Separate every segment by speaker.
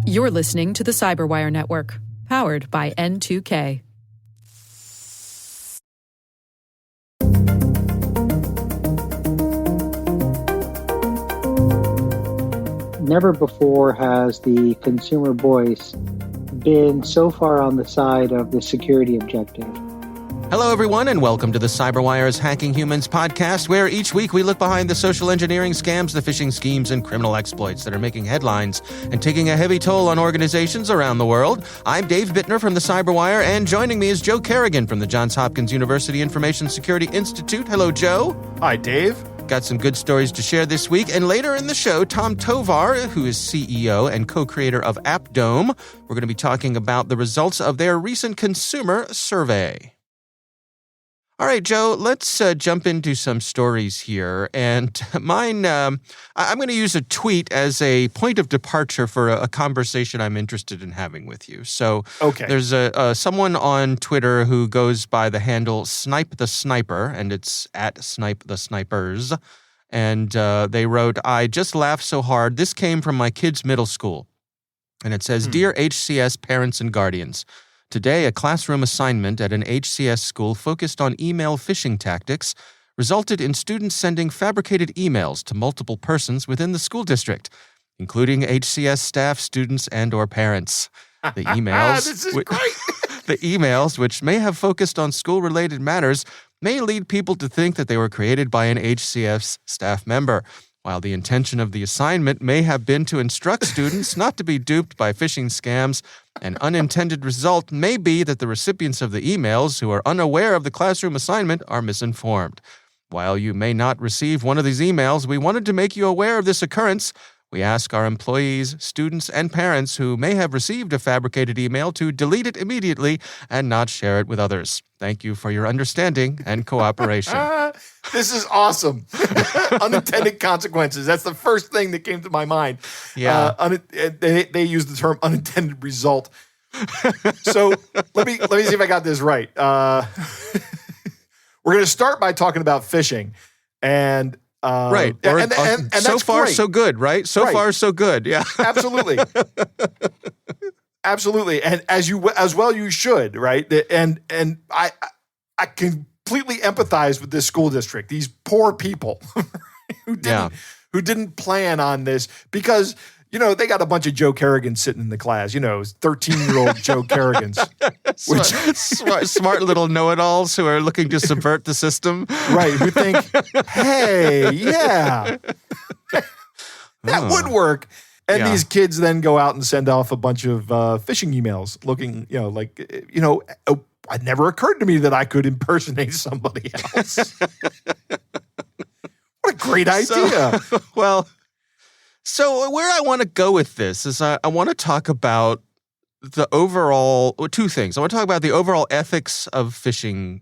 Speaker 1: You're listening to the Cyberwire Network, powered by N2K.
Speaker 2: Never before has the consumer voice been so far on the side of the security objective.
Speaker 3: Hello, everyone, and welcome to the Cyberwire's Hacking Humans podcast, where each week we look behind the social engineering scams, the phishing schemes, and criminal exploits that are making headlines and taking a heavy toll on organizations around the world. I'm Dave Bittner from the Cyberwire, and joining me is Joe Kerrigan from the Johns Hopkins University Information Security Institute. Hello, Joe.
Speaker 4: Hi, Dave.
Speaker 3: Got some good stories to share this week. And later in the show, Tom Tovar, who is CEO and co-creator of AppDome, we're going to be talking about the results of their recent consumer survey. All right, Joe, let's jump into some stories here. And mine, I'm going to use a tweet as a point of departure for a conversation I'm interested in having with you. So There's someone on Twitter who goes by the handle Snipe the Sniper, and it's at Snipe the Snipers. And they wrote, "I just laughed so hard. This came from my kid's middle school." And it says, "Dear HCS parents and guardians, today, a classroom assignment at an HCS school focused on email phishing tactics resulted in students sending fabricated emails to multiple persons within the school district, including HCS staff, students, and/or parents. The emails,
Speaker 4: This is great.
Speaker 3: The emails, which may have focused on school-related matters, may lead people to think that they were created by an HCS staff member, while the intention of the assignment may have been to instruct students not to be duped by phishing scams. An unintended result may be that the recipients of the emails who are unaware of the classroom assignment are misinformed. While you may not receive one of these emails, we wanted to make you aware of this occurrence. We ask our employees, students, and parents who may have received a fabricated email to delete it immediately and not share it with others. Thank you for your understanding and cooperation."
Speaker 4: This is awesome. Unintended consequences. That's the first thing that came to my mind.
Speaker 3: Yeah.
Speaker 4: They use the term unintended result. So let me see if I got this right. We're going to start by talking about phishing. And
Speaker 3: right.
Speaker 4: And
Speaker 3: so
Speaker 4: that's
Speaker 3: far,
Speaker 4: great.
Speaker 3: so good, right? So far, so good. Yeah.
Speaker 4: Absolutely. Absolutely. And as well you should, right? And I completely empathize with this school district. These poor people who didn't plan on this because, they got a bunch of Joe Kerrigans sitting in the class, 13-year-old Joe Kerrigans.
Speaker 3: Smart little know-it-alls who are looking to subvert the system.
Speaker 4: Right, who think, hey, yeah, that would work. And these kids then go out and send off a bunch of phishing emails looking, it never occurred to me that I could impersonate somebody else. What a great idea.
Speaker 3: So where I want to go with this is I want to talk about the overall, two things. I want to talk about the overall ethics of phishing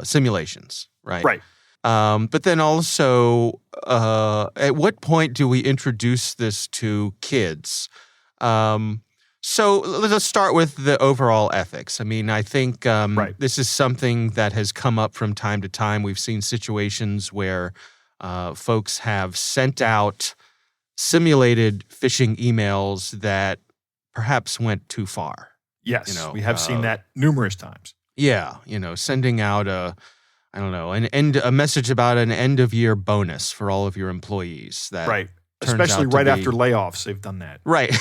Speaker 3: simulations, right?
Speaker 4: Right.
Speaker 3: But then also, at what point do we introduce this to kids? So let's start with the overall ethics. I mean, I think this is something that has come up from time to time. We've seen situations where folks have sent out simulated phishing emails that perhaps went too far.
Speaker 4: Yes, we have seen that numerous times.
Speaker 3: Yeah, sending out a message about an end-of-year bonus for all of your employees. That
Speaker 4: right. Especially right after layoffs, they've done that.
Speaker 3: Right,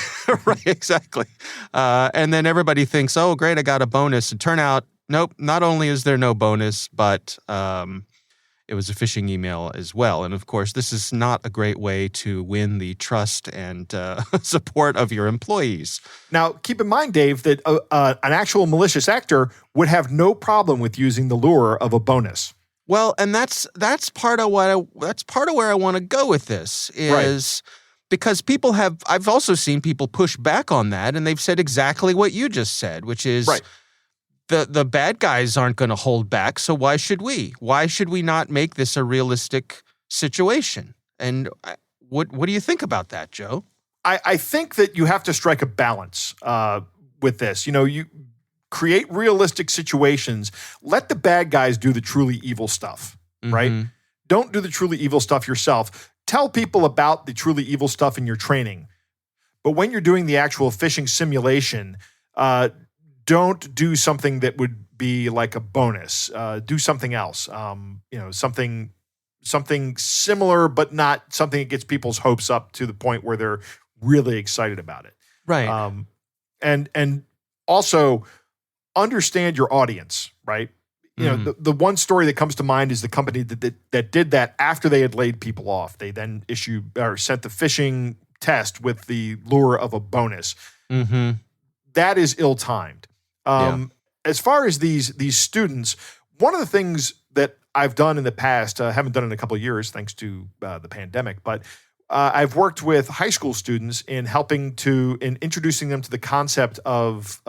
Speaker 3: right, exactly. And then everybody thinks, oh, great, I got a bonus. And turn out, nope, not only is there no bonus, but it was a phishing email as well. And of course, this is not a great way to win the trust and support of your employees.
Speaker 4: Now, keep in mind, Dave, that an actual malicious actor would have no problem with using the lure of a bonus.
Speaker 3: Well, and that's part of where I want to go with this is because I've also seen people push back on that, and they've said exactly what you just said, which is the bad guys aren't going to hold back, so why should we? Why should we not make this a realistic situation? And what do you think about that, Joe?
Speaker 4: I think that you have to strike a balance with this. You create realistic situations. Let the bad guys do the truly evil stuff, right? Don't do the truly evil stuff yourself. Tell people about the truly evil stuff in your training. But when you're doing the actual phishing simulation, don't do something that would be like a bonus. Do something else. Something similar, but not something that gets people's hopes up to the point where they're really excited about it.
Speaker 3: Right.
Speaker 4: And also understand your audience, right? You know, the one story that comes to mind is the company that did that after they had laid people off. They then sent the phishing test with the lure of a bonus.
Speaker 3: Mm-hmm.
Speaker 4: That is ill-timed. As far as these students, one of the things that I've done in the past, I haven't done it in a couple of years thanks to the pandemic, but I've worked with high school students in introducing them to the concept of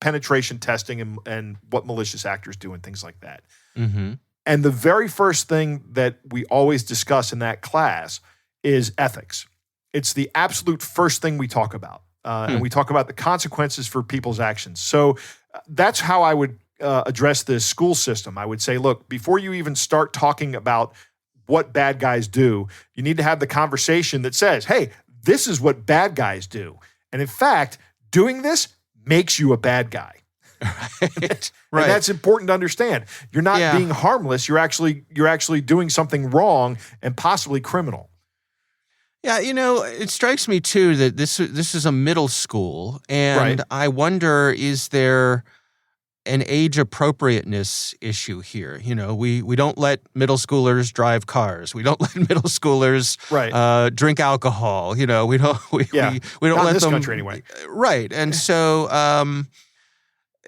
Speaker 4: penetration testing and what malicious actors do and things like that.
Speaker 3: Mm-hmm.
Speaker 4: And the very first thing that we always discuss in that class is ethics. It's the absolute first thing we talk about. And we talk about the consequences for people's actions. So that's how I would address the school system. I would say, look, before you even start talking about what bad guys do, you need to have the conversation that says, hey, this is what bad guys do. And in fact, doing this makes you a bad guy.
Speaker 3: Right.
Speaker 4: And that's important to understand. You're not being harmless. You're actually doing something wrong and possibly criminal.
Speaker 3: Yeah, it strikes me too that this is a middle school, and I wonder, is there an age appropriateness issue here? We don't let middle schoolers drive cars. We don't let middle schoolers drink alcohol. We don't
Speaker 4: not
Speaker 3: let
Speaker 4: in this
Speaker 3: them,
Speaker 4: country anyway.
Speaker 3: Right, and so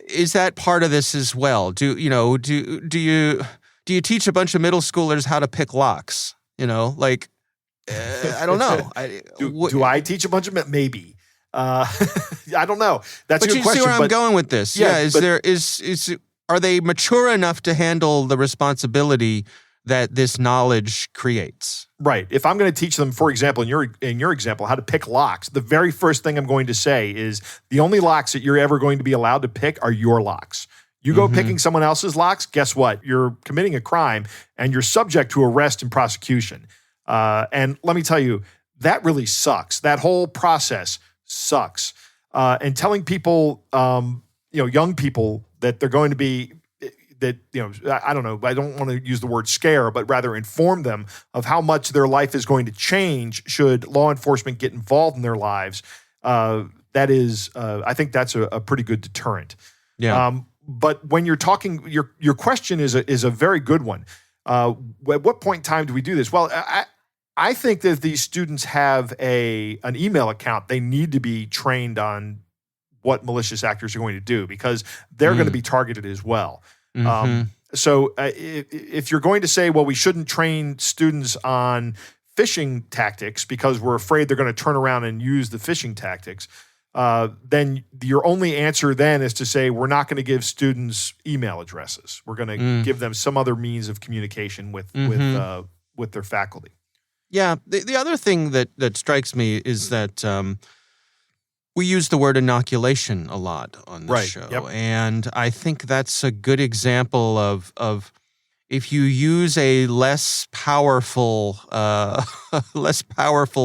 Speaker 3: is that part of this as well? Do you teach a bunch of middle schoolers how to pick locks? I don't know.
Speaker 4: Do I teach a bunch of maybe? I don't know. That's a good question.
Speaker 3: But you see where I'm going with this? Yeah. Are they mature enough to handle the responsibility that this knowledge creates?
Speaker 4: Right. If I'm going to teach them, for example, in your example, how to pick locks, the very first thing I'm going to say is the only locks that you're ever going to be allowed to pick are your locks. You go picking someone else's locks, guess what? You're committing a crime and you're subject to arrest and prosecution. And let me tell you, that really sucks. That whole process sucks. And telling people, young people that they're going to be, I don't know, I don't want to use the word scare, but rather inform them of how much their life is going to change should law enforcement get involved in their lives. That is, I think that's a pretty good deterrent.
Speaker 3: Yeah.
Speaker 4: But when you're talking, your question is a very good one. At what point in time do we do this? Well, I think that if these students have an email account, they need to be trained on what malicious actors are going to do because they're going to be targeted as well. So if you're going to say, well, we shouldn't train students on phishing tactics because we're afraid they're going to turn around and use the phishing tactics, then your only answer then is to say we're not going to give students email addresses. We're going to give them some other means of communication with their faculty.
Speaker 3: Yeah. The other thing that strikes me is that we use the word inoculation a lot on this show.
Speaker 4: Yep.
Speaker 3: And I think that's a good example of if you use a less powerful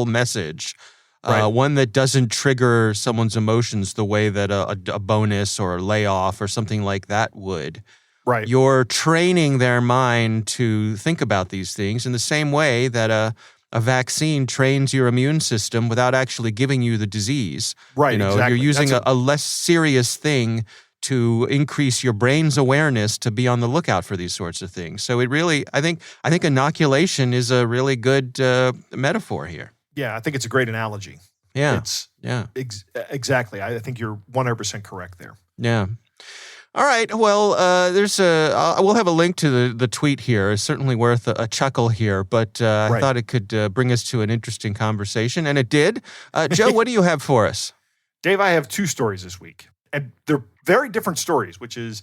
Speaker 3: message, one that doesn't trigger someone's emotions the way that a bonus or a layoff or something like that would.
Speaker 4: Right.
Speaker 3: You're training their mind to think about these things in the same way that a vaccine trains your immune system without actually giving you the disease.
Speaker 4: Right, exactly.
Speaker 3: You're using a less serious thing to increase your brain's awareness to be on the lookout for these sorts of things. So it really, I think inoculation is a really good metaphor here.
Speaker 4: Yeah, I think it's a great analogy.
Speaker 3: Yeah.
Speaker 4: Exactly. I think you're 100% correct there.
Speaker 3: Yeah. All right. Well, we'll have a link to the tweet here. It's certainly worth a chuckle here, but I thought it could bring us to an interesting conversation, and it did. Joe, what do you have for us?
Speaker 4: Dave, I have two stories this week, and they're very different stories, which is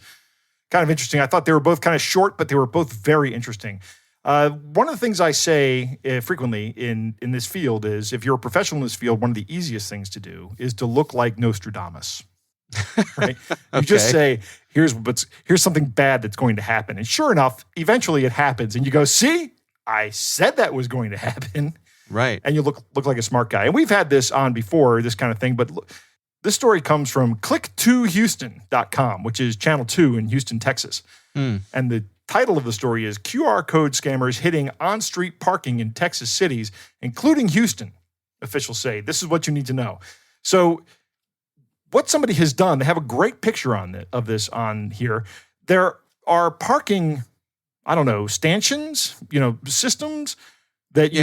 Speaker 4: kind of interesting. I thought they were both kind of short, but they were both very interesting. One of the things I say frequently in this field is if you're a professional in this field, one of the easiest things to do is to look like Nostradamus. Right? You just say, here's something bad that's going to happen. And sure enough, eventually it happens. And you go, see, I said that was going to happen.
Speaker 3: Right.
Speaker 4: And you look like a smart guy. And we've had this on before, this kind of thing, but look, this story comes from click2houston.com, which is Channel 2 in Houston, Texas. And the title of the story is QR code scammers hitting on-street parking in Texas cities, including Houston, officials say. This is what you need to know. So what somebody has done, they have a great picture of this on here. There are parking, I don't know, stanchions, systems that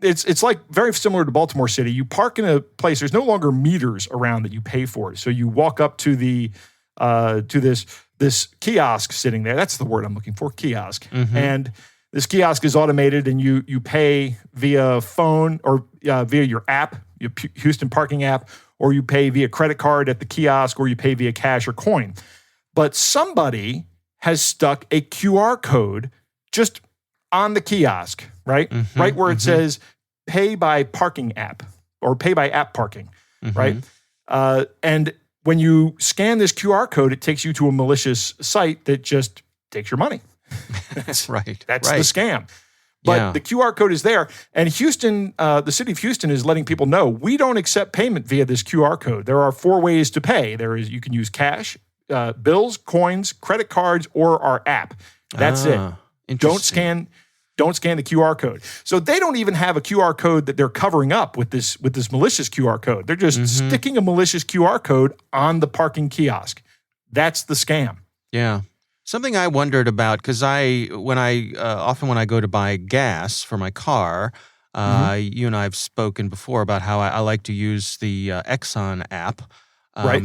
Speaker 4: it's like very similar to Baltimore City. You park in a place, there's no longer meters around that you pay for. So you walk up to the to this kiosk sitting there. That's the word I'm looking for, kiosk. And this kiosk is automated, and you pay via phone or via your app, your Houston parking app, or you pay via credit card at the kiosk, or you pay via cash or coin. But somebody has stuck a QR code just on the kiosk, right? Right where it says pay by parking app or pay by app parking, right? And when you scan this QR code, it takes you to a malicious site that just takes your money.
Speaker 3: That's right.
Speaker 4: That's the scam. But the QR code is there. And Houston, the city of Houston is letting people know, we don't accept payment via this QR code. There are 4 ways to pay. You can use cash, bills, coins, credit cards, or our app. That's it. Don't scan the QR code. So they don't even have a QR code that they're covering up with this malicious QR code. They're just sticking a malicious QR code on the parking kiosk. That's the scam.
Speaker 3: Yeah. Something I wondered about, because when I go to buy gas for my car, you and I have spoken before about how I like to use the Exxon app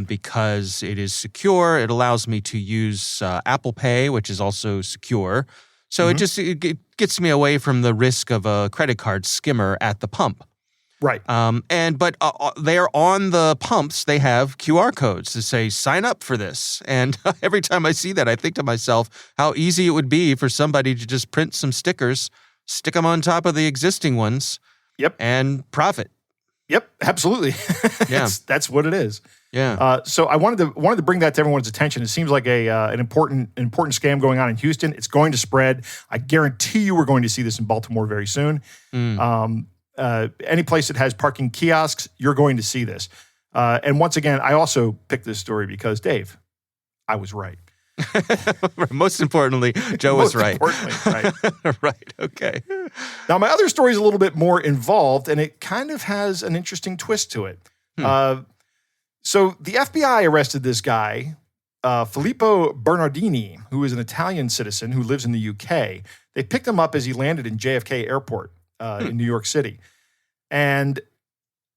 Speaker 3: because it is secure. It allows me to use Apple Pay, which is also secure. So it gets me away from the risk of a credit card skimmer at the pump.
Speaker 4: Right.
Speaker 3: But they're on the pumps, they have QR codes to say, sign up for this. And every time I see that, I think to myself how easy it would be for somebody to just print some stickers, stick them on top of the existing ones, and profit.
Speaker 4: Yep, absolutely. That's what it is.
Speaker 3: Yeah.
Speaker 4: So I wanted to bring that to everyone's attention. It seems like an important scam going on in Houston. It's going to spread. I guarantee you we're going to see this in Baltimore very soon. Any place that has parking kiosks, you're going to see this. And once again, I also picked this story because, Dave, I was right.
Speaker 3: Most importantly, Joe was right.
Speaker 4: Right.
Speaker 3: Right. Okay.
Speaker 4: Now, my other story is a little bit more involved, and it kind of has an interesting twist to it. So the FBI arrested this guy, Filippo Bernardini, who is an Italian citizen who lives in the UK. They picked him up as he landed in JFK Airport in New York City. And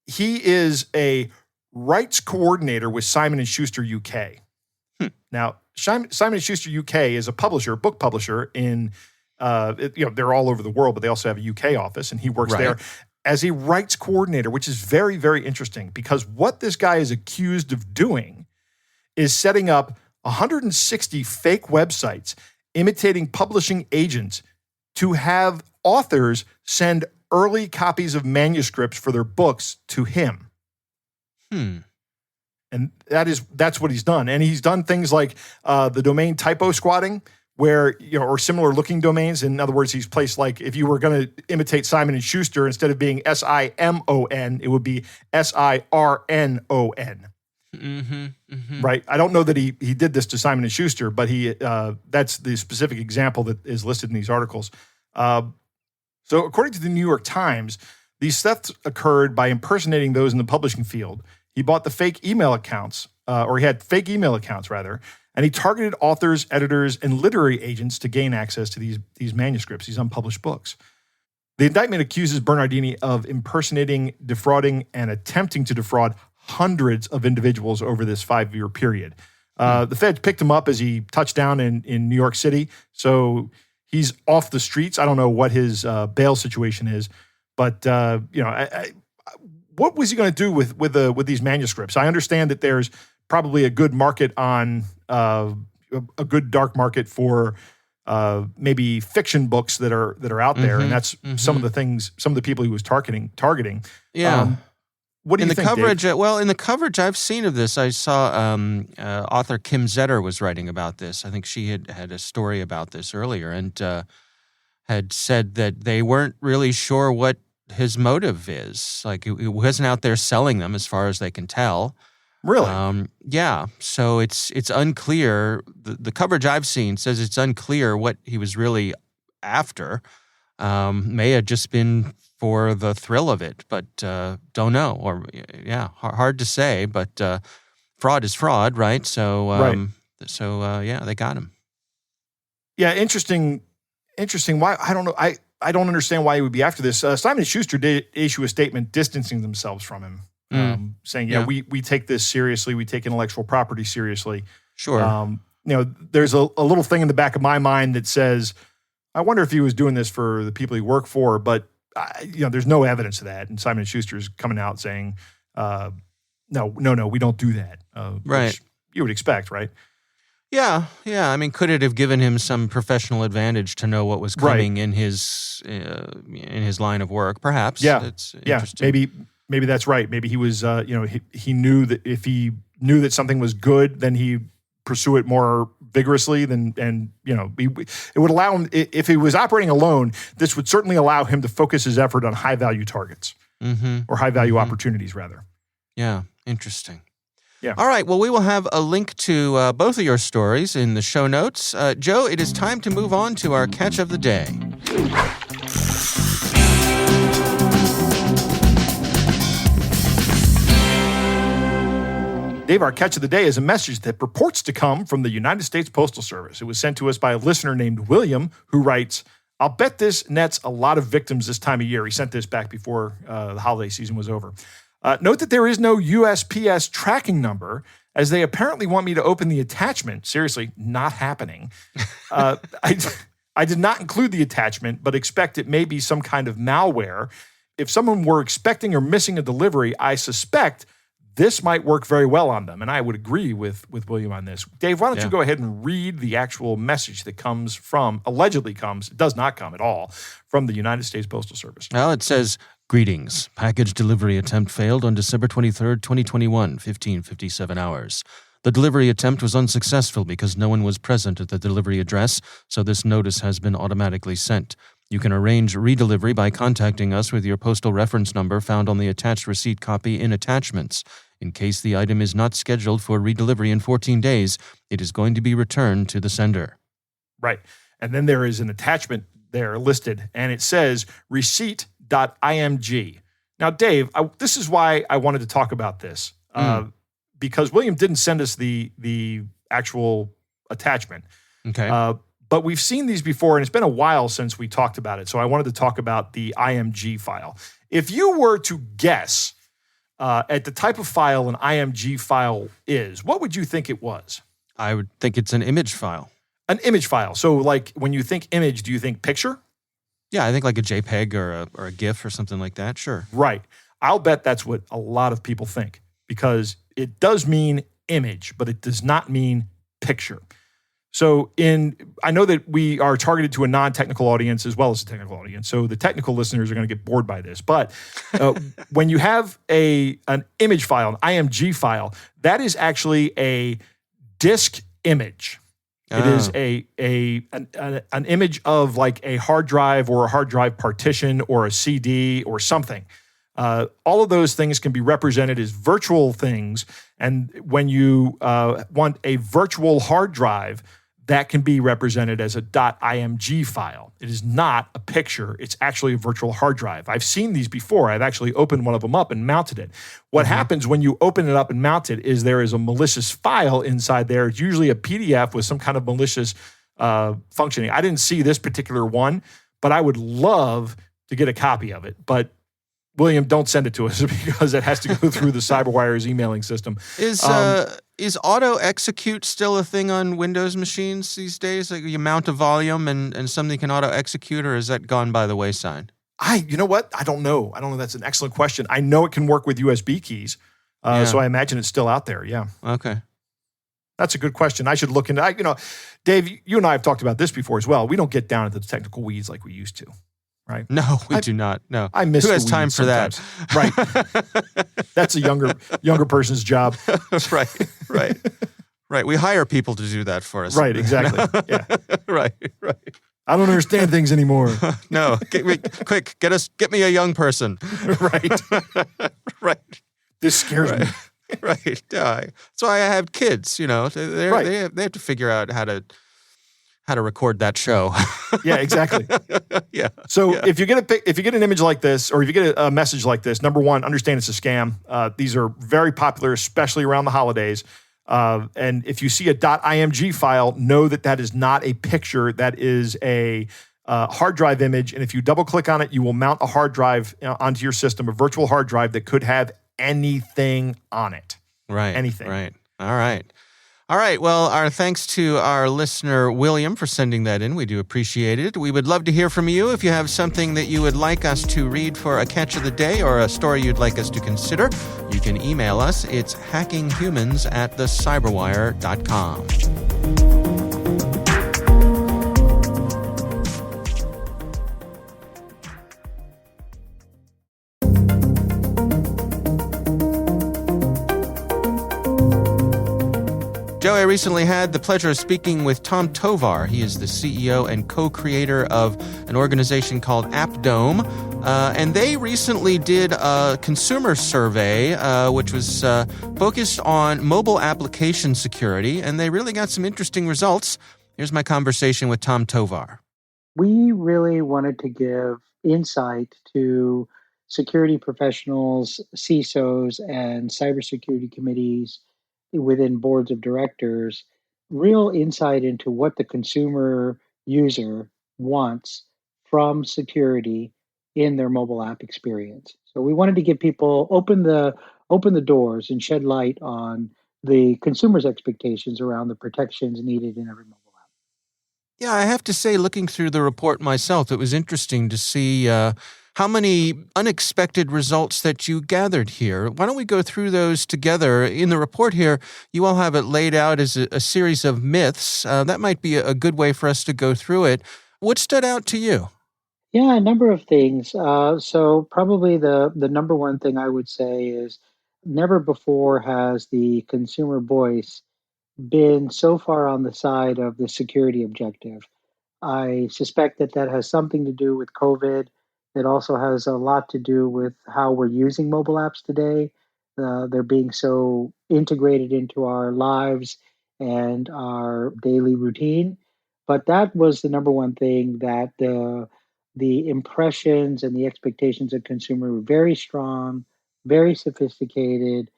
Speaker 4: he is a rights coordinator with Simon & Schuster UK. Now, Simon & Schuster UK is a book publisher in, they're all over the world, but they also have a UK office, and he works there as a rights coordinator, which is very, very interesting because what this guy is accused of doing is setting up 160 fake websites imitating publishing agents to have authors send early copies of manuscripts for their books to him. And that's what he's done. And he's done things like the domain typo squatting, where, or similar looking domains. In other words, he's placed, like, if you were going to imitate Simon & Schuster, instead of being SIMON, it would be SIRNON. Right? I don't know that he did this to Simon & Schuster, but that's the specific example that is listed in these articles. So according to the New York Times, these thefts occurred by impersonating those in the publishing field. He bought the fake email accounts, or he had fake email accounts, rather, and he targeted authors, editors, and literary agents to gain access to these manuscripts, these unpublished books. The indictment accuses Bernardini of impersonating, defrauding, and attempting to defraud hundreds of individuals over this 5-year period. The feds picked him up as he touched down in New York City, so he's off the streets. I don't know what his bail situation is, but what was he going to do with these manuscripts? I understand that there's probably a good market on a good dark market for maybe fiction books that are out there, and that's some of the people he was targeting.
Speaker 3: Yeah.
Speaker 4: What do you think,
Speaker 3: coverage?
Speaker 4: Dave?
Speaker 3: Well, in the coverage I've seen of this, I saw author Kim Zetter was writing about this. I think she had a story about this earlier, and had said that they weren't really sure what his motive is. Like, he wasn't out there selling them as far as they can tell.
Speaker 4: Really?
Speaker 3: Yeah. So it's unclear. The coverage I've seen says it's unclear what he was really after. May have just been for the thrill of it, but don't know. Or hard to say. But fraud is fraud, right? So they got him.
Speaker 4: Yeah, interesting. Why? I don't know. I don't understand why he would be after this. Simon & Schuster did issue a statement distancing themselves from him, saying, we take this seriously. We take intellectual property seriously.
Speaker 3: Sure.
Speaker 4: There's a little thing in the back of my mind that says, I wonder if he was doing this for the people he worked for, but there's no evidence of that. And Simon & Schuster is coming out saying, no, we don't do that.
Speaker 3: Right.
Speaker 4: Which you would expect, right?
Speaker 3: Yeah. I mean, could it have given him some professional advantage to know what was coming in his line of work? Perhaps.
Speaker 4: Yeah.
Speaker 3: It's interesting.
Speaker 4: Maybe that's right. Maybe he was, he knew that if he knew that something was good, then he'd pursue it more vigorously. It would allow him, if he was operating alone, this would certainly allow him to focus his effort on high value targets or high value opportunities, rather.
Speaker 3: Yeah. Interesting.
Speaker 4: Yeah.
Speaker 3: All right. Well, we will have a link to both of your stories in the show notes. Joe, it is time to move on to our catch of the day.
Speaker 4: Dave, our catch of the day is a message that purports to come from the United States Postal Service. It was sent to us by a listener named William, who writes, I'll bet this nets a lot of victims this time of year. He sent this back before the holiday season was over. Note that there is no USPS tracking number, as they apparently want me to open the attachment. Seriously, not happening. I did not include the attachment, but expect it may be some kind of malware. If someone were expecting or missing a delivery, I suspect this might work very well on them. And I would agree with William on this. Dave, why don't you go ahead and read the actual message that allegedly comes, it does not come at all, from the United States Postal Service.
Speaker 3: Well, it says, greetings. Package delivery attempt failed on December 23rd, 2021, 15:57 hours. The delivery attempt was unsuccessful because no one was present at the delivery address, so this notice has been automatically sent. You can arrange redelivery by contacting us with your postal reference number found on the attached receipt copy in attachments. In case the item is not scheduled for redelivery in 14 days, it is going to be returned to the sender.
Speaker 4: Right. And then there is an attachment there listed, and it says receipt.img. Now, Dave, this is why I wanted to talk about this, because William didn't send us the actual attachment.
Speaker 3: Okay.
Speaker 4: But we've seen these before, and it's been a while since we talked about it. So I wanted to talk about the IMG file. If you were to guess at the type of file an IMG file is, what would you think it was?
Speaker 3: I would think it's an image file.
Speaker 4: An image file. So like when you think image, do you think picture?
Speaker 3: Yeah, I think like a JPEG or a GIF or something like that. Sure.
Speaker 4: Right. I'll bet that's what a lot of people think, because it does mean image, but it does not mean picture. So I know that we are targeted to a non-technical audience as well as a technical audience. So the technical listeners are going to get bored by this. But when you have an image file, an IMG file, that is actually a disk image. It is an image of like a hard drive or a hard drive partition or a CD or something. All of those things can be represented as virtual things. And when you want a virtual hard drive, that can be represented as a .img file. It is not a picture. It's actually a virtual hard drive. I've seen these before. I've actually opened one of them up and mounted it. What happens when you open it up and mount it is there is a malicious file inside there. It's usually a PDF with some kind of malicious functioning. I didn't see this particular one, but I would love to get a copy of it. But William, don't send it to us because it has to go through the CyberWire's emailing system.
Speaker 3: Is auto execute still a thing on Windows machines these days? Like you mount a volume and something can auto execute, or has that gone by the wayside?
Speaker 4: You know what? I don't know. That's an excellent question. I know it can work with USB keys, so I imagine it's still out there. Yeah.
Speaker 3: Okay.
Speaker 4: That's a good question. I should look into. Dave, you and I have talked about this before as well. We don't get down into the technical weeds like we used to. Right?
Speaker 3: No, we do not. No,
Speaker 4: I miss.
Speaker 3: Who has time for
Speaker 4: sometimes.
Speaker 3: that?
Speaker 4: Right. That's a younger person's job.
Speaker 3: Right. We hire people to do that for us.
Speaker 4: Right. Exactly. Yeah.
Speaker 3: Right.
Speaker 4: I don't understand things anymore.
Speaker 3: No, quick, get me a young person.
Speaker 4: Right.
Speaker 3: Right.
Speaker 4: This scares me.
Speaker 3: Right. That's why I have kids,
Speaker 4: Right.
Speaker 3: They have to figure out how to record that show.
Speaker 4: Yeah, exactly.
Speaker 3: Yeah.
Speaker 4: So
Speaker 3: Yeah.
Speaker 4: if you get an image like this, or if you get a message like this, number one, understand it's a scam. These are very popular, especially around the holidays. And if you see a .img file, know that is not a picture. That is a hard drive image. And if you double click on it, you will mount a hard drive onto your system, a virtual hard drive that could have anything on it.
Speaker 3: Right.
Speaker 4: Anything.
Speaker 3: Right. All right. All right. Well, our thanks to our listener, William, for sending that in. We do appreciate it. We would love to hear from you. If you have something that you would like us to read for a catch of the day or a story you'd like us to consider, you can email us. It's hackinghumans@thecyberwire.com. Joe, I recently had the pleasure of speaking with Tom Tovar. He is the CEO and co-creator of an organization called AppDome. And they recently did a consumer survey, which was focused on mobile application security. And they really got some interesting results. Here's my conversation with Tom Tovar.
Speaker 2: We really wanted to give insight to security professionals, CISOs, and cybersecurity committees within boards of directors, real insight into what the consumer user wants from security in their mobile app experience. So we wanted to give people open the doors and shed light on the consumer's expectations around the protections needed in every mobile app.
Speaker 3: Yeah, I have to say, looking through the report myself, it was interesting to see how many unexpected results that you gathered here. Why don't we go through those together? In the report here, you all have it laid out as a series of myths. That might be a good way for us to go through it. What stood out to you?
Speaker 2: Yeah, a number of things. So probably the number one thing I would say is never before has the consumer voice been so far on the side of the security objective. I suspect that has something to do with COVID. It also has a lot to do with how we're using mobile apps today. They're being so integrated into our lives and our daily routine. But that was the number one thing that the impressions and the expectations of consumer were very strong, very sophisticated,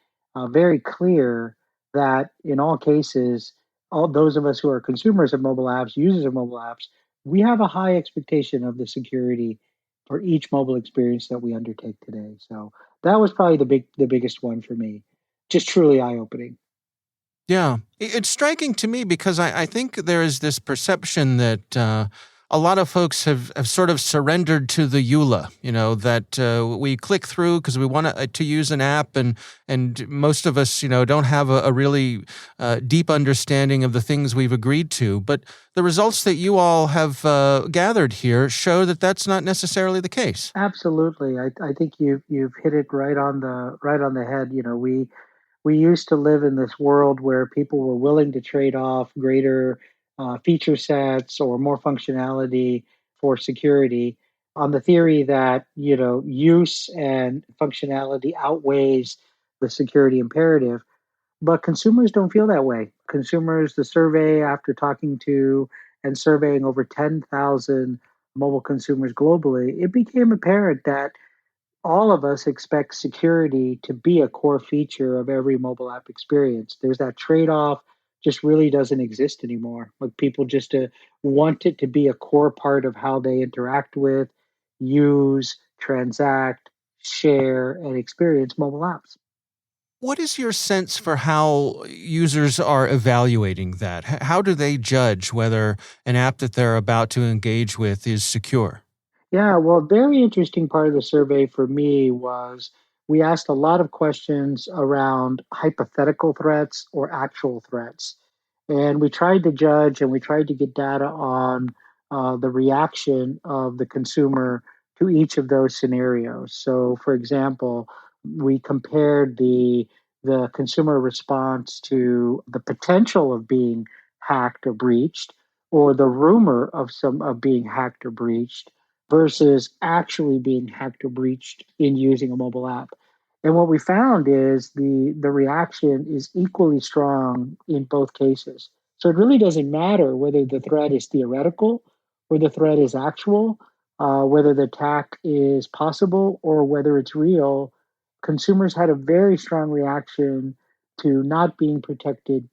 Speaker 2: very clear that in all cases, all those of us who are consumers of mobile apps, users of mobile apps, we have a high expectation of the security for each mobile experience that we undertake today. So that was probably the biggest one for me. Just truly eye opening.
Speaker 3: Yeah, it's striking to me because I think there is this perception that a lot of folks have sort of surrendered to the EULA, that we click through because we want to use an app, and most of us, don't have a really deep understanding of the things we've agreed to. But the results that you all have gathered here show that that's not necessarily the case.
Speaker 2: Absolutely, I think you've hit it right on the head. We used to live in this world where people were willing to trade off greater feature sets or more functionality for security on the theory that use and functionality outweighs the security imperative. But consumers don't feel that way. Consumers, the survey, after talking to and surveying over 10,000 mobile consumers globally, it became apparent that all of us expect security to be a core feature of every mobile app experience. There's that trade off just really doesn't exist anymore. Like people just want it to be a core part of how they interact with, use, transact, share, and experience mobile apps.
Speaker 3: What is your sense for how users are evaluating that? How do they judge whether an app that they're about to engage with is secure?
Speaker 2: Yeah, well, very interesting part of the survey for me was we asked a lot of questions around hypothetical threats or actual threats. And we tried to judge and we tried to get data on the reaction of the consumer to each of those scenarios. So, for example, we compared the consumer response to the potential of being hacked or breached, or the rumor of being hacked or breached versus actually being hacked or breached in using a mobile app. And what we found is the reaction is equally strong in both cases. So it really doesn't matter whether the threat is theoretical or the threat is actual, whether the attack is possible or whether it's real. Consumers had a very strong reaction to not being protected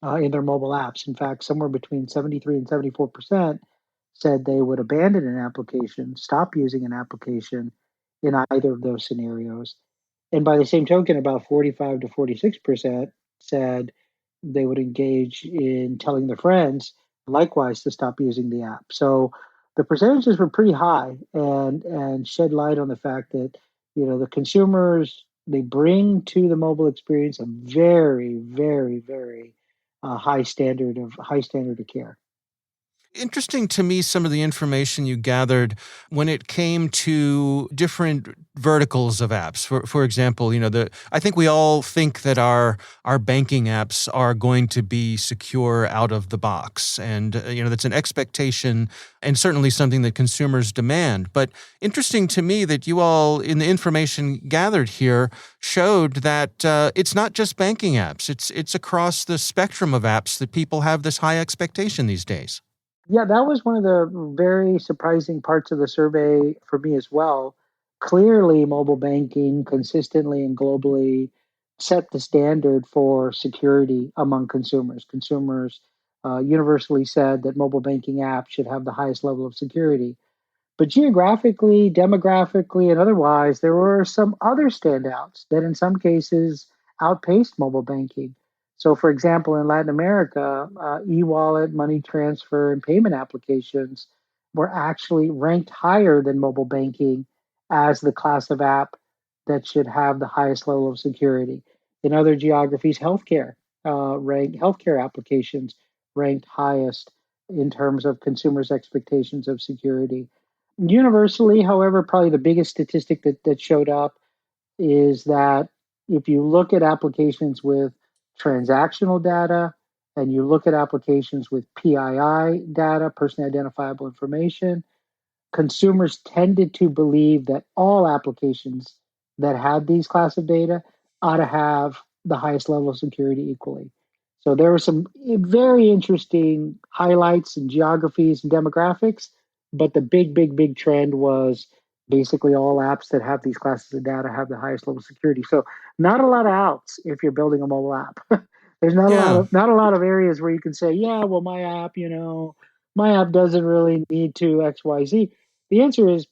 Speaker 2: in their mobile apps. In fact, somewhere between 73 and 74% said they would abandon an application, stop using an application in either of those scenarios. And by the same token, about 45 to 46% said they would engage in telling their friends likewise to stop using the app. So the percentages were pretty high and shed light on the fact that the consumers they bring to the mobile experience a very, very, very high standard of care.
Speaker 3: Interesting to me, some of the information you gathered when it came to different verticals of apps. For example, I think we all think that our banking apps are going to be secure out of the box, and that's an expectation and certainly something that consumers demand. But interesting to me that you all, in the information gathered here, showed that it's not just banking apps; it's across the spectrum of apps that people have this high expectation these days.
Speaker 2: Yeah, that was one of the very surprising parts of the survey for me as well. Clearly, mobile banking consistently and globally set the standard for security among consumers. Consumers universally said that mobile banking apps should have the highest level of security. But geographically, demographically, and otherwise, there were some other standouts that in some cases outpaced mobile banking. So, for example, in Latin America, e wallet, money transfer, and payment applications were actually ranked higher than mobile banking as the class of app that should have the highest level of security. In other geographies, healthcare applications ranked highest in terms of consumers' expectations of security. Universally, however, probably the biggest statistic that showed up is that if you look at applications with transactional data and you look at applications with PII data, personally identifiable information, consumers tended to believe that all applications that had these class of data ought to have the highest level of security equally. So there were some very interesting highlights and geographies and demographics, but the big, big, big trend was basically all apps that have these classes of data have the highest level of security. So not a lot of outs if you're building a mobile app. There's
Speaker 3: Yeah.
Speaker 2: not a lot of areas where you can say, yeah, well, my app doesn't really need to XYZ. The answer is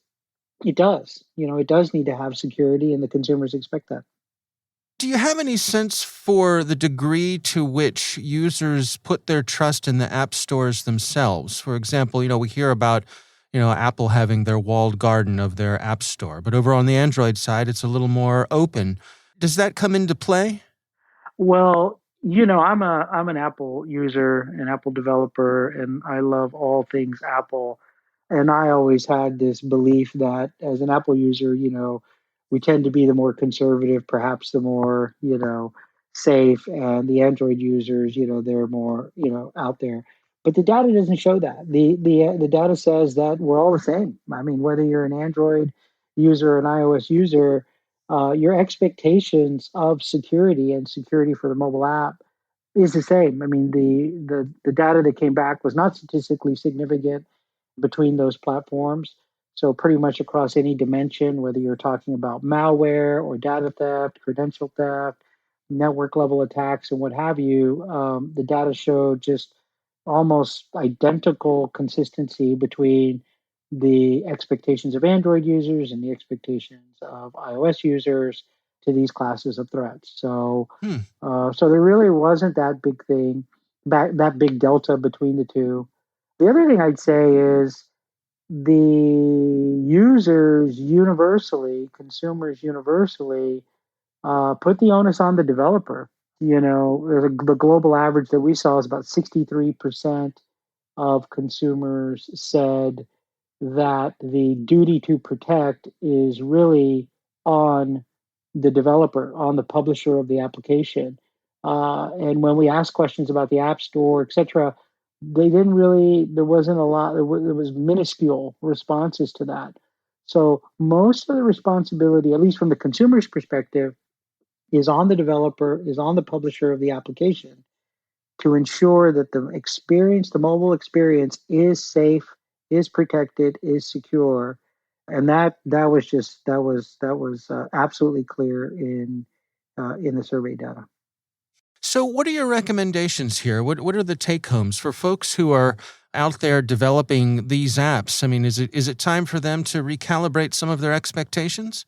Speaker 2: it does. It does need to have security, and the consumers expect that.
Speaker 3: Do you have any sense for the degree to which users put their trust in the app stores themselves? For example, we hear about, Apple having their walled garden of their app store, but over on the Android side, it's a little more open. Does that come into play?
Speaker 2: Well, I'm an Apple user, an Apple developer, and I love all things Apple. And I always had this belief that as an Apple user, we tend to be the more conservative, perhaps the more, safe, and the Android users, they're more, out there. But the data doesn't show that. The data says that we're all the same. I mean, whether you're an Android user or an iOS user, your expectations of security and security for the mobile app is the same. I mean, the data that came back was not statistically significant between those platforms. So pretty much across any dimension, whether you're talking about malware or data theft, credential theft, network level attacks, and what have you, the data showed just almost identical consistency between the expectations of Android users and the expectations of iOS users to these classes of threats. So,
Speaker 3: Hmm.
Speaker 2: so there really wasn't that big delta between the two. The other thing I'd say is the consumers universally, put the onus on the developer. The global average that we saw is about 63% of consumers said that the duty to protect is really on the developer, on the publisher of the application. And when we ask questions about the App Store, et cetera, They didn't really, there wasn't a lot, there was minuscule responses to that. So most of the responsibility, at least from the consumer's perspective, is on the developer, is on the publisher of the application to ensure that the experience, the mobile experience, is safe, is protected, is secure, and that was just that was absolutely clear in the survey data.
Speaker 3: So, what are your recommendations here? What are the take homes for folks who are out there developing these apps? I mean, is it time for them to recalibrate some of their expectations?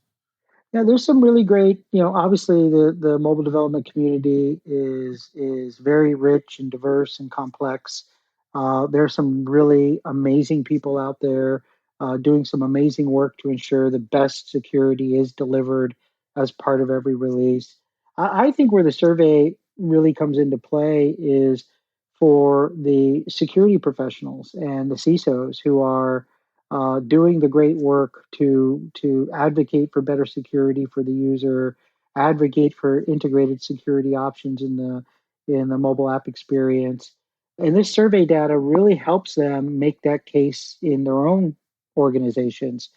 Speaker 2: Yeah, there's some really great, obviously the mobile development community is very rich and diverse and complex. There's some really amazing people out there doing some amazing work to ensure the best security is delivered as part of every release. I think where the survey really comes into play is for the security professionals and the CISOs who are doing the great work to advocate for better security for the user, advocate for integrated security options in the mobile app experience. And this survey data really helps them make that case in their own organizations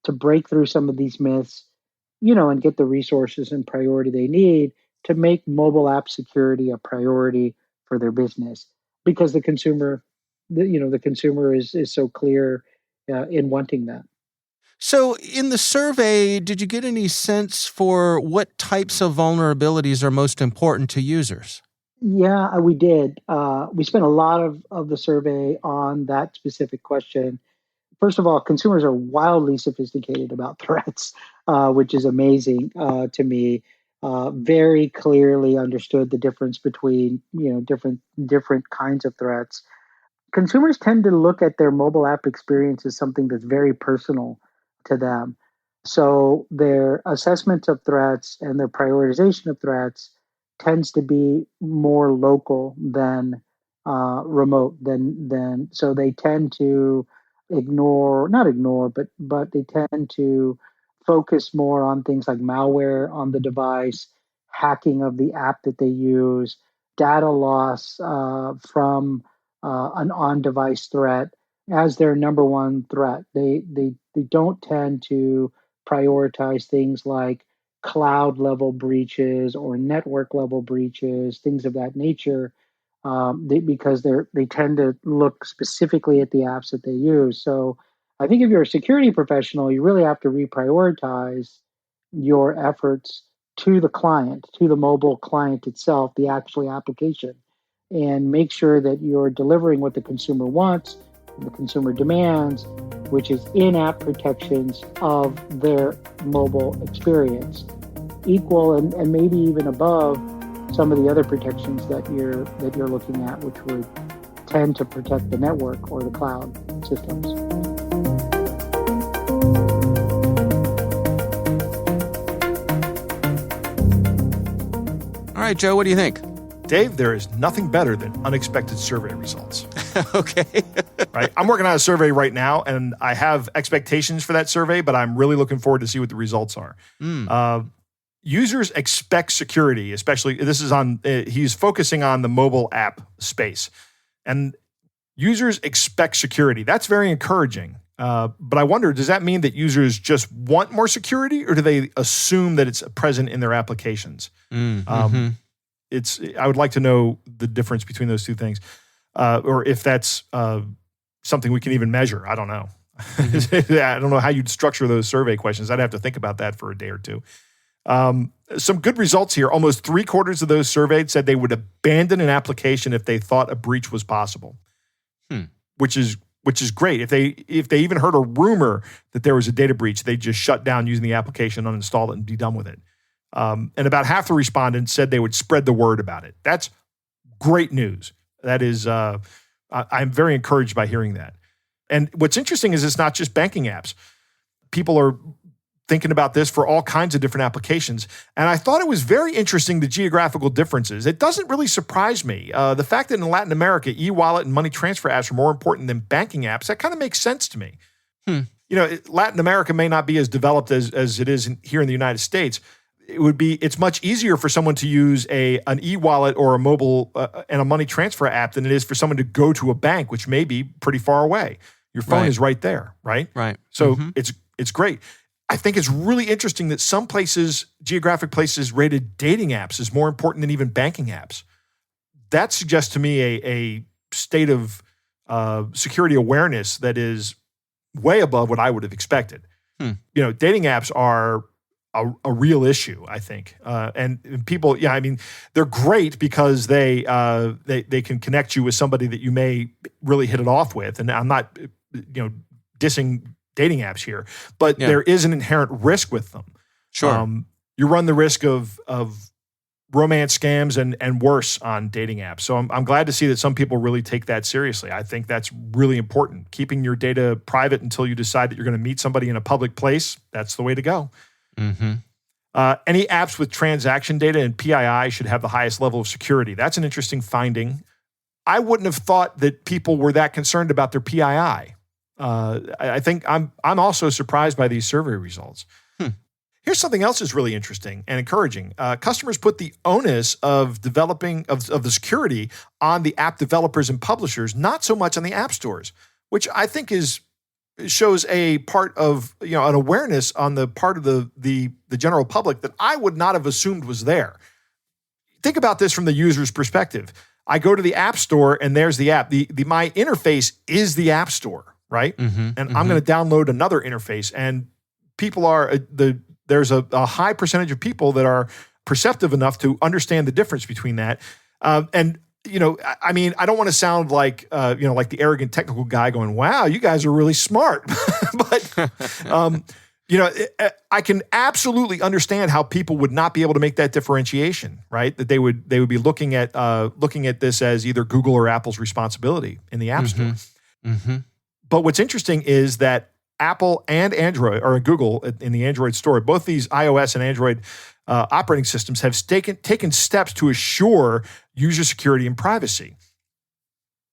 Speaker 2: to break through some of these myths, and get the resources and priority they need to make mobile app security a priority for their business because the consumer is so clear in wanting that.
Speaker 3: So, in the survey, did you get any sense for what types of vulnerabilities are most important to users?
Speaker 2: Yeah, we did. We spent a lot of the survey on that specific question. First of all, consumers are wildly sophisticated about threats, which is amazing to me. Very clearly understood the difference between different kinds of threats. Consumers tend to look at their mobile app experience as something that's very personal to them. So their assessment of threats and their prioritization of threats tends to be more local than remote. Than so they tend to not ignore, but they tend to focus more on things like malware on the device, hacking of the app that they use, data loss from an on-device threat as their number one threat. They don't tend to prioritize things like cloud level breaches or network level breaches, things of that nature, because they tend to look specifically at the apps that they use. So I think if you're a security professional, you really have to reprioritize your efforts to the client, to the mobile client itself, the actual application, and make sure that you're delivering what the consumer wants, the consumer demands, which is in-app protections of their mobile experience, equal and maybe even above some of the other protections that you're looking at, which would tend to protect the network or the cloud systems.
Speaker 3: All right, Joe, what do you think?
Speaker 4: Dave, there is nothing better than unexpected survey results.
Speaker 3: Okay.
Speaker 4: Right? I'm working on a survey right now, and I have expectations for that survey, but I'm really looking forward to see what the results are. Users expect security, especially this is on, he's focusing on the mobile app space. And users expect security. That's very encouraging. But I wonder, does that mean that users just want more security, or do they assume that it's present in their applications? I would like to know the difference between those two things, or if that's something we can even measure. I don't know. I don't know how you'd structure those survey questions. I'd have to think about that for a day or two. Some good results here. Almost 3/4 of those surveyed said they would abandon an application if they thought a breach was possible, which is great. If they even heard a rumor that there was a data breach, they just shut down using the application, uninstall it, and be done with it. And about half the respondents said they would spread the word about it. That's great news. That is, I'm very encouraged by hearing that. And what's interesting is it's not just banking apps. People are thinking about this for all kinds of different applications. And I thought it was very interesting, the geographical differences. It doesn't really surprise me. The fact that in Latin America, e-wallet and money transfer apps are more important than banking apps, that kind of makes sense to me. Latin America may not be as developed as it is here in the United States. it's much easier for someone to use an e-wallet or a mobile and a money transfer app than it is for someone to go to a bank, which may be pretty far away. Your phone is right there, right?
Speaker 3: Right.
Speaker 4: So it's great. I think it's really interesting that some places, geographic places, rated dating apps as more important than even banking apps. That suggests to me a state of security awareness that is way above what I would have expected. Dating apps are a real issue, I think. And people, they're great because they can connect you with somebody that you may really hit it off with. And I'm not, dissing dating apps here, but there is an inherent risk with them.
Speaker 3: Sure.
Speaker 4: You run the risk of romance scams and worse on dating apps. So I'm glad to see that some people really take that seriously. I think that's really important. Keeping your data private until you decide that you're going to meet somebody in a public place, that's the way to go.
Speaker 3: Mm-hmm.
Speaker 4: Any apps with transaction data and PII should have the highest level of security. That's an interesting finding. I wouldn't have thought that people were that concerned about their PII. I think I'm also surprised by these survey results. Here's something else that's really interesting and encouraging. Customers put the onus of developing of the security on the app developers and publishers, not so much on the app stores, which I think shows a part of an awareness on the part of the general public that I would not have assumed was there. Think about this from the user's perspective. I go to the app store and there's the app. My interface is the app store, right? I'm going to download another interface, and people are there's a high percentage of people that are perceptive enough to understand the difference between that. I don't want to sound like the arrogant technical guy going, wow, you guys are really smart. But, I can absolutely understand how people would not be able to make that differentiation, right? That they would be looking at this as either Google or Apple's responsibility in the App Store. But what's interesting is that Apple and Android, or Google in the Android store, both these iOS and Android operating systems have taken steps to assure user security and privacy.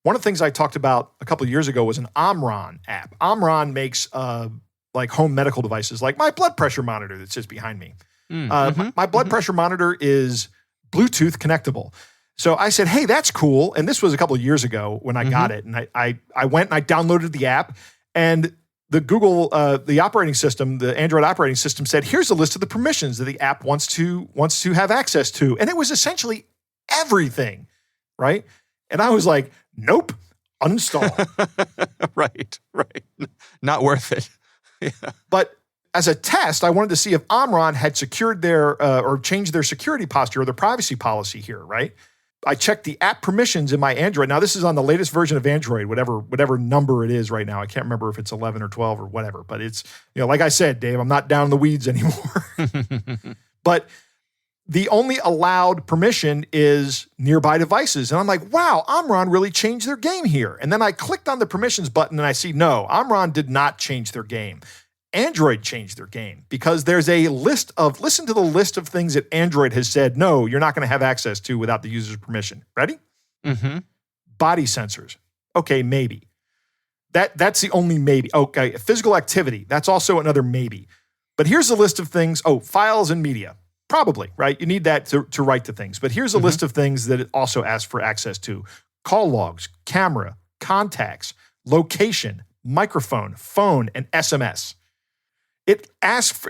Speaker 4: One of the things I talked about a couple of years ago was an Omron app. Omron makes like home medical devices, like my blood pressure monitor that sits behind me. My blood pressure monitor is Bluetooth connectable. So I said, hey, that's cool. And this was a couple of years ago when I got it. And I went and I downloaded the app, and the Google, the operating system, the Android operating system said, here's a list of the permissions that the app wants to have access to. And it was essentially everything, right? And I was like, nope, uninstall.
Speaker 3: Right. Not worth it. Yeah.
Speaker 4: But as a test, I wanted to see if Omron had secured their, or changed their security posture or their privacy policy here, right? I checked the app permissions in my Android. Now, this is on the latest version of Android, whatever number it is right now. I can't remember if it's 11 or 12 or whatever. But it's, like I said, Dave, I'm not down in the weeds anymore. But the only allowed permission is nearby devices. And I'm like, wow, Omron really changed their game here. And then I clicked on the permissions button and I see, no, Omron did not change their game. Android changed their game, because there's a listen to the list of things that Android has said, no, you're not going to have access to without the user's permission. Ready? Body sensors. Okay, maybe. That's the only maybe. Okay, physical activity. That's also another maybe. But here's a list of things. Oh, files and media. Probably, right? You need that to write to things. But here's a list of things that it also asks for access to. Call logs, camera, contacts, location, microphone, phone, and SMS. It asks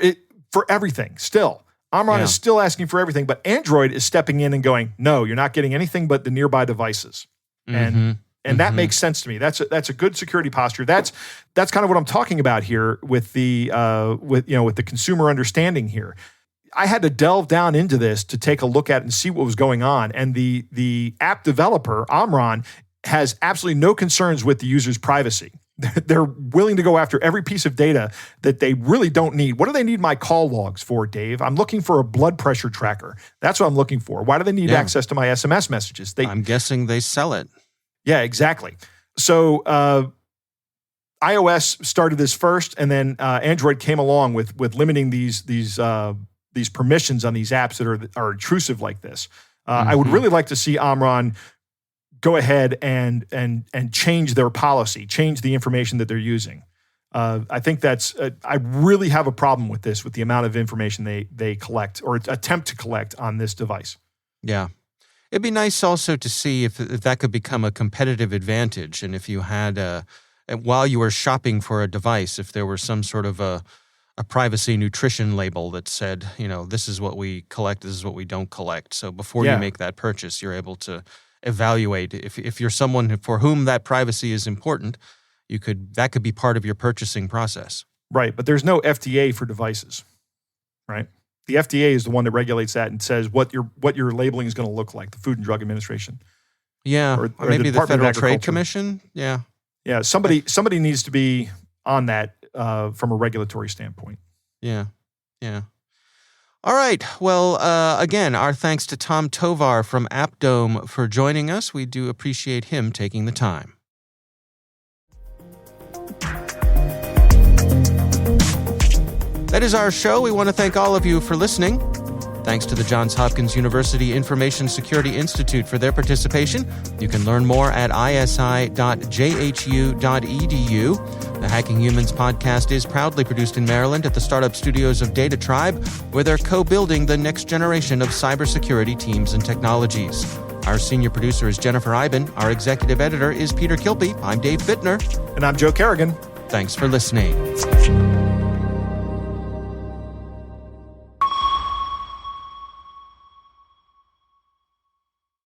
Speaker 4: for everything still. Omron is still asking for everything, but Android is stepping in and going, no, you're not getting anything but the nearby devices. And that makes sense to me. That's a good security posture. That's kind of what I'm talking about here with the consumer understanding here. I had to delve down into this to take a look at and see what was going on. And the app developer, Omron, has absolutely no concerns with the user's privacy. They're willing to go after every piece of data that they really don't need. What do they need my call logs for, Dave? I'm looking for a blood pressure tracker. That's what I'm looking for. Why do they need access to my SMS messages?
Speaker 3: I'm guessing they sell it.
Speaker 4: Yeah, exactly. So iOS started this first, and then Android came along with limiting these permissions on these apps that are intrusive like this. I would really like to see Omron go ahead and change their policy, change the information that they're using. I think I really have a problem with this, with the amount of information they collect or attempt to collect on this device.
Speaker 3: Yeah. It'd be nice also to see if that could become a competitive advantage. And if you had, while you were shopping for a device, if there were some sort of a privacy nutrition label that said, this is what we collect, this is what we don't collect. So before you make that purchase, you're able to evaluate if you're someone for whom that privacy is important. That could be part of your purchasing process.
Speaker 4: Right, but there's no FDA for devices, right? The FDA is the one that regulates that and says what your labeling is going to look like, the Food and Drug Administration.
Speaker 3: Yeah, or maybe the Federal Trade Commission. Yeah.
Speaker 4: Yeah, somebody needs to be on that from a regulatory standpoint.
Speaker 3: Yeah. All right. Well, again, our thanks to Tom Tovar from AppDome for joining us. We do appreciate him taking the time. That is our show. We want to thank all of you for listening. Thanks to the Johns Hopkins University Information Security Institute for their participation. You can learn more at isi.jhu.edu. The Hacking Humans podcast is proudly produced in Maryland at the startup studios of Data Tribe, where they're co-building the next generation of cybersecurity teams and technologies. Our senior producer is Jennifer Iben. Our executive editor is Peter Kilpe. I'm Dave Bittner.
Speaker 4: And I'm Joe Kerrigan.
Speaker 3: Thanks for listening.